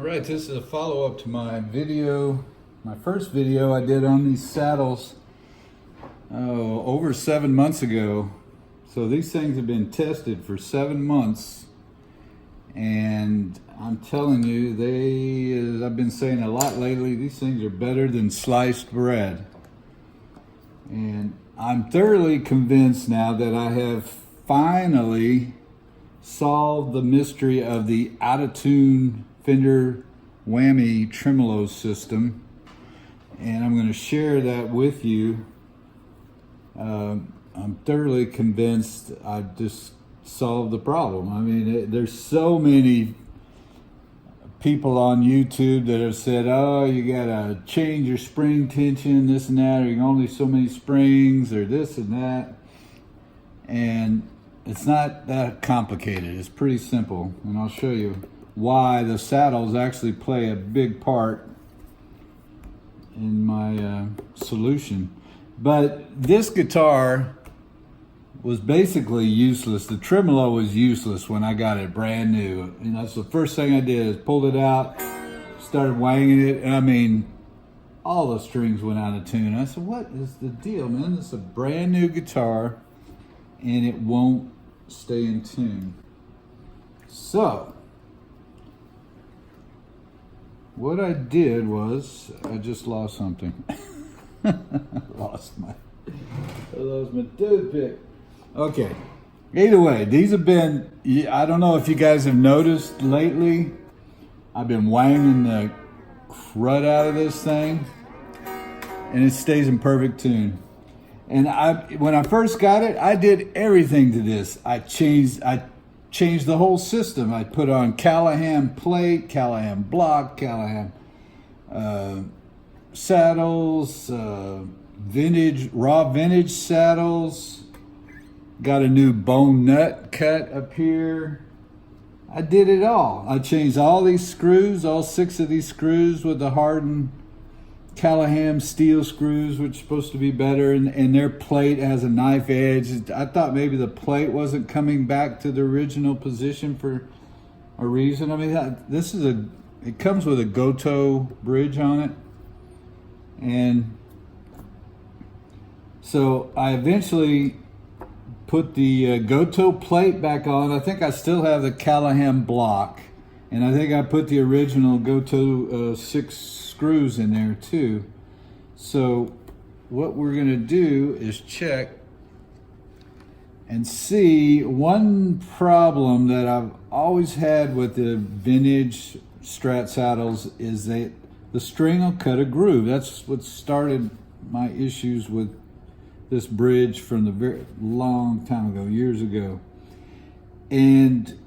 Alright, this is a follow-up to my video, my first video I did on these saddles over 7 months ago. So these things have been tested for 7 months, and I'm telling you, as I've been saying a lot lately, these things are better than sliced bread. And I'm thoroughly convinced now that I have finally solved the mystery of the out-of-tune fender whammy tremolo system, and I'm going to share that with you. I'm thoroughly convinced I've just solved the problem. I mean, there's so many people on YouTube that have said, oh, you gotta change your spring tension, this and that, or you only so many springs, or this and that. And it's not that complicated. It's pretty simple, and I'll show you why the saddles actually play a big part in my solution. But this guitar was basically useless. The tremolo was useless when I got it brand new. And that's the first thing I did, is pulled it out, started wanging it, and I mean, all the strings went out of tune. I said, what is the deal, man? This is a brand new guitar and it won't stay in tune. So what I did was, I just lost something. I lost my toothpick. Okay. Either way, these have been, I don't know if you guys have noticed lately, I've been wanging the crud out of this thing, and it stays in perfect tune. And when I first got it, I did everything to this. I changed the whole system. I put on Callahan plate, Callahan block, Callahan saddles, raw vintage saddles. Got a new bone nut cut up here. I did it all. I changed all these screws, all 6 of these screws with the hardened Callahan steel screws, which are supposed to be better, and their plate has a knife edge. I thought maybe the plate wasn't coming back to the original position for a reason. I mean, it comes with a Goto bridge on it. And so I eventually put the Goto plate back on. I think I still have the Callahan block, and I think I put the original Goto 6 screws in there too. So what we're going to do is check and see. One problem that I've always had with the vintage Strat saddles is that the string will cut a groove. That's what started my issues with this bridge from the very long time ago, years ago. And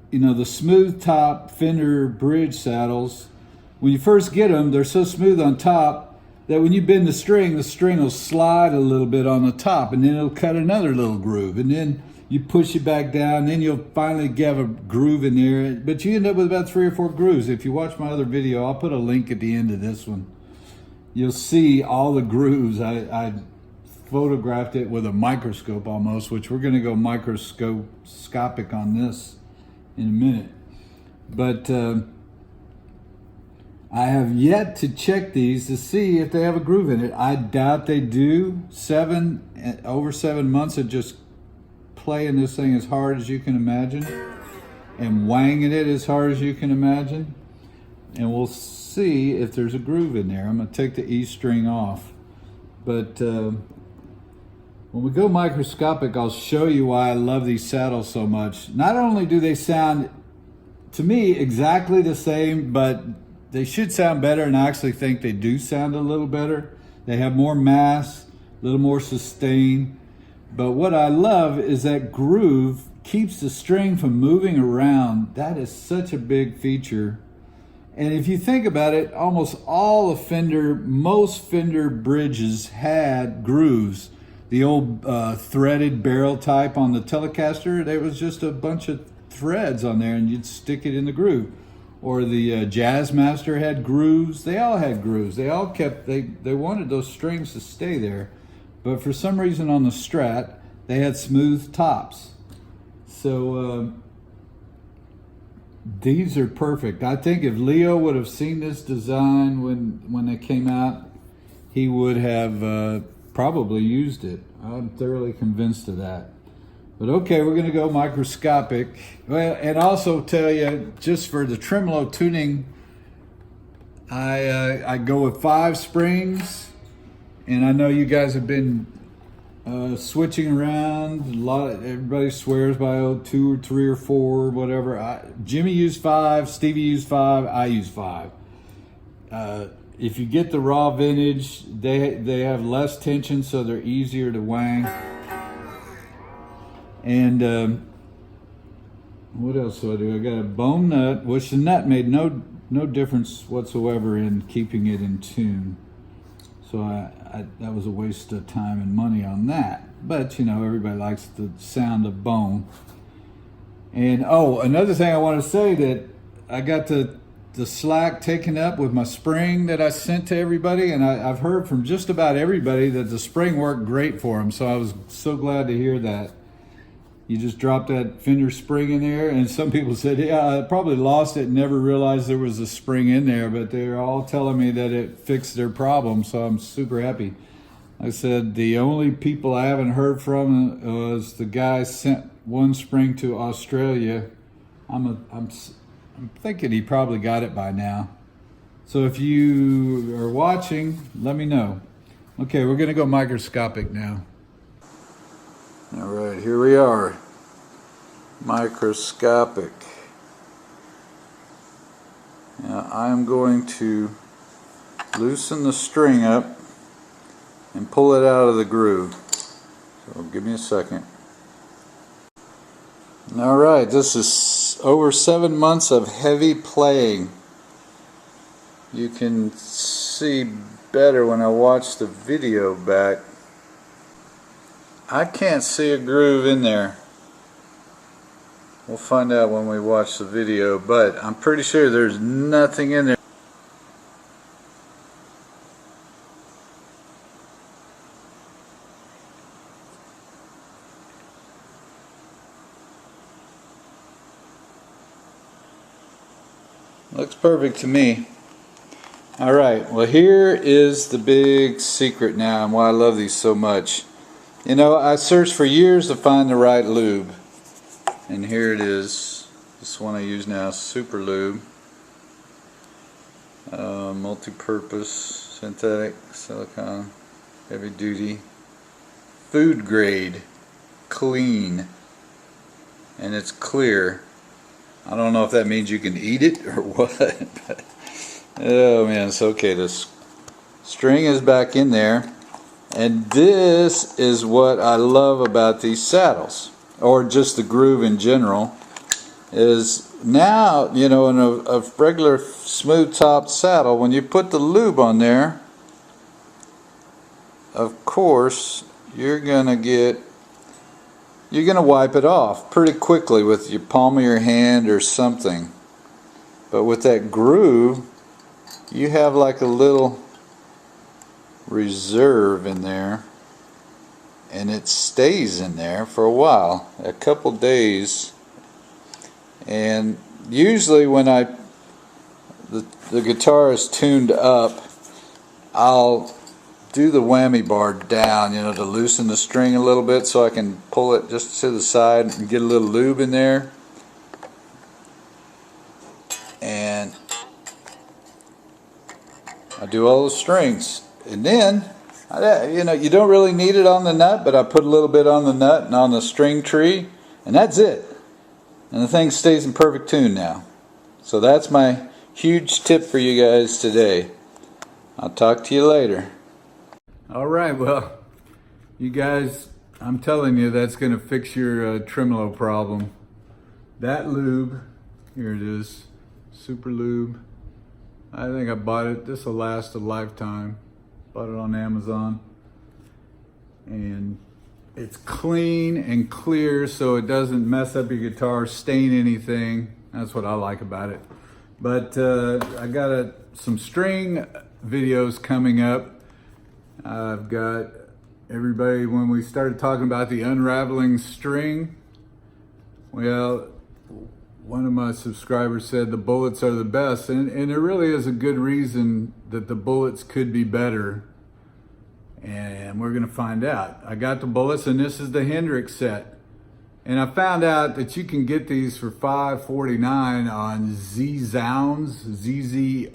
you know, the smooth top Fender bridge saddles, when you first get them, they're so smooth on top that when you bend the string will slide a little bit on the top, and then it'll cut another little groove, and then you push it back down, and then you'll finally get a groove in there. But you end up with about 3 or 4 grooves. If you watch my other video, I'll put a link at the end of this one. You'll see all the grooves. I photographed it with a microscope almost, which we're going to go microscopic on this in a minute. But I have yet to check these to see if they have a groove in it. I doubt they do. Over 7 months of just playing this thing as hard as you can imagine and wanging it as hard as you can imagine, and we'll see if there's a groove in there. I'm going to take the E string off, but when we go microscopic, I'll show you why I love these saddles so much. Not only do they sound, to me, exactly the same, but they should sound better, and I actually think they do sound a little better. They have more mass, a little more sustain. But what I love is that groove keeps the string from moving around. That is such a big feature. And if you think about it, almost all of most Fender bridges had grooves. The old threaded barrel type on the Telecaster, there was just a bunch of threads on there and you'd stick it in the groove. Or the Jazzmaster had grooves. They all had grooves. They all they wanted those strings to stay there. But for some reason on the Strat, they had smooth tops. So these are perfect. I think if Leo would have seen this design when they came out, he would have probably used it. I'm thoroughly convinced of that. But okay, we're gonna go microscopic. Well, and also tell you, just for the tremolo tuning, I go with 5 springs, and I know you guys have been switching around. Everybody swears by 2 or 3 or 4, whatever. Jimmy used 5, Stevie used 5, I use 5. If you get the raw vintage, they have less tension, so they're easier to wang. And what else do I do? I got a bone nut, which the nut made no difference whatsoever in keeping it in tune. So that was a waste of time and money on that. But you know, everybody likes the sound of bone. And oh, another thing I want to say, that I got the slack taken up with my spring that I sent to everybody, and I've heard from just about everybody that the spring worked great for them. So I was so glad to hear that. You just drop that fender spring in there, and some people said, yeah, I probably lost it and never realized there was a spring in there, but they're all telling me that it fixed their problem, so I'm super happy. I said the only people I haven't heard from was the guy sent one spring to Australia. I'm thinking he probably got it by now. So if you are watching, let me know. Okay, we're gonna go microscopic now. All right, here we are, microscopic. Now I'm going to loosen the string up and pull it out of the groove. So give me a second. All right, this is over 7 months of heavy playing. You can see better when I watch the video back. I can't see a groove in there. We'll find out when we watch the video, but I'm pretty sure there's nothing in there. Looks perfect to me. Alright, well here is the big secret now and why I love these so much. You know, I searched for years to find the right lube, and here it is. This one I use now, Super Lube, multi-purpose, synthetic, silicone, heavy duty, food grade, clean, and it's clear. I don't know if that means you can eat it or what, but oh man, it's okay. This string is back in there. And this is what I love about these saddles, or just the groove in general, is now, you know, in a regular smooth top saddle, when you put the lube on there, of course, you're gonna wipe it off pretty quickly with your palm of your hand or something. But with that groove, you have like a little reserve in there, and it stays in there for a while, a couple days. And usually when the guitar is tuned up, I'll do the whammy bar down, you know, to loosen the string a little bit so I can pull it just to the side and get a little lube in there. And I do all the strings. And then, you know, you don't really need it on the nut, but I put a little bit on the nut and on the string tree, and that's it. And the thing stays in perfect tune now. So that's my huge tip for you guys today. I'll talk to you later. All right, well, you guys, I'm telling you, that's going to fix your tremolo problem. That lube, here it is, Super Lube. I think I bought it. This will last a lifetime. Bought it on Amazon, and it's clean and clear, so it doesn't mess up your guitar, stain anything. That's what I like about it. But I got some string videos coming up. I've got everybody, when we started talking about the unraveling string, well, one of my subscribers said the bullets are the best, and there really is a good reason that the bullets could be better, and we're gonna find out. I got the bullets, and this is the Hendrix set, and I found out that you can get these for $5.49 on Zzounds, ZZOUNDS.com.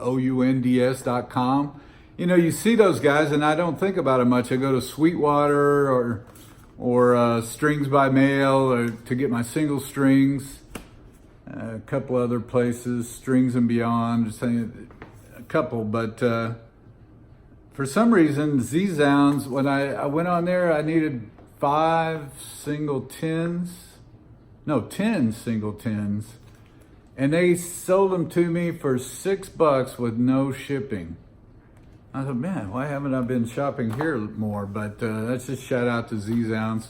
You know, you see those guys, and I don't think about it much. I go to Sweetwater or Strings by Mail or to get my single strings. A couple other places, Strings and Beyond, just saying a couple, but for some reason, Zzounds, when I went on there, I needed 10 single tens, and they sold them to me for $6 with no shipping. I thought, man, why haven't I been shopping here more? But that's just shout out to Zzounds.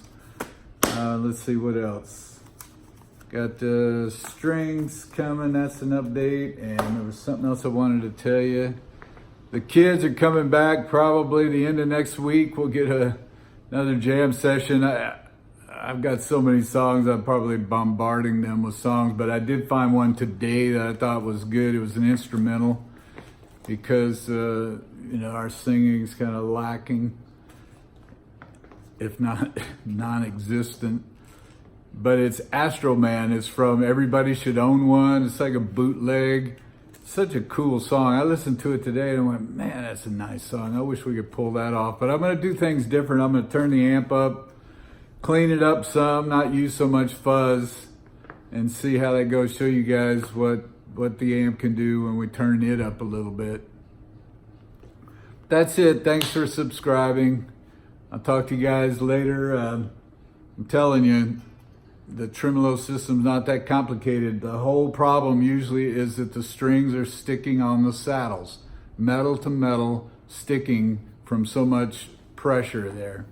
Let's see what else. Got the strings coming, that's an update, and there was something else I wanted to tell you. The kids are coming back probably the end of next week. We'll get another jam session. I've got so many songs, I'm probably bombarding them with songs, but I did find one today that I thought was good. It was an instrumental because, you know, our singing is kind of lacking, if not non-existent. But it's Astro Man. It's from Everybody Should Own One. It's like a bootleg. Such a cool song. I listened to it today and I went, man, that's a nice song. I wish we could pull that off. But I'm going to do things different. I'm going to turn the amp up, clean it up some, not use so much fuzz, and see how that goes. Show you guys what the amp can do when we turn it up a little bit. That's it. Thanks for subscribing. I'll talk to you guys later. I'm telling you, the tremolo system's not that complicated. The whole problem usually is that the strings are sticking on the saddles, metal to metal, sticking from so much pressure there.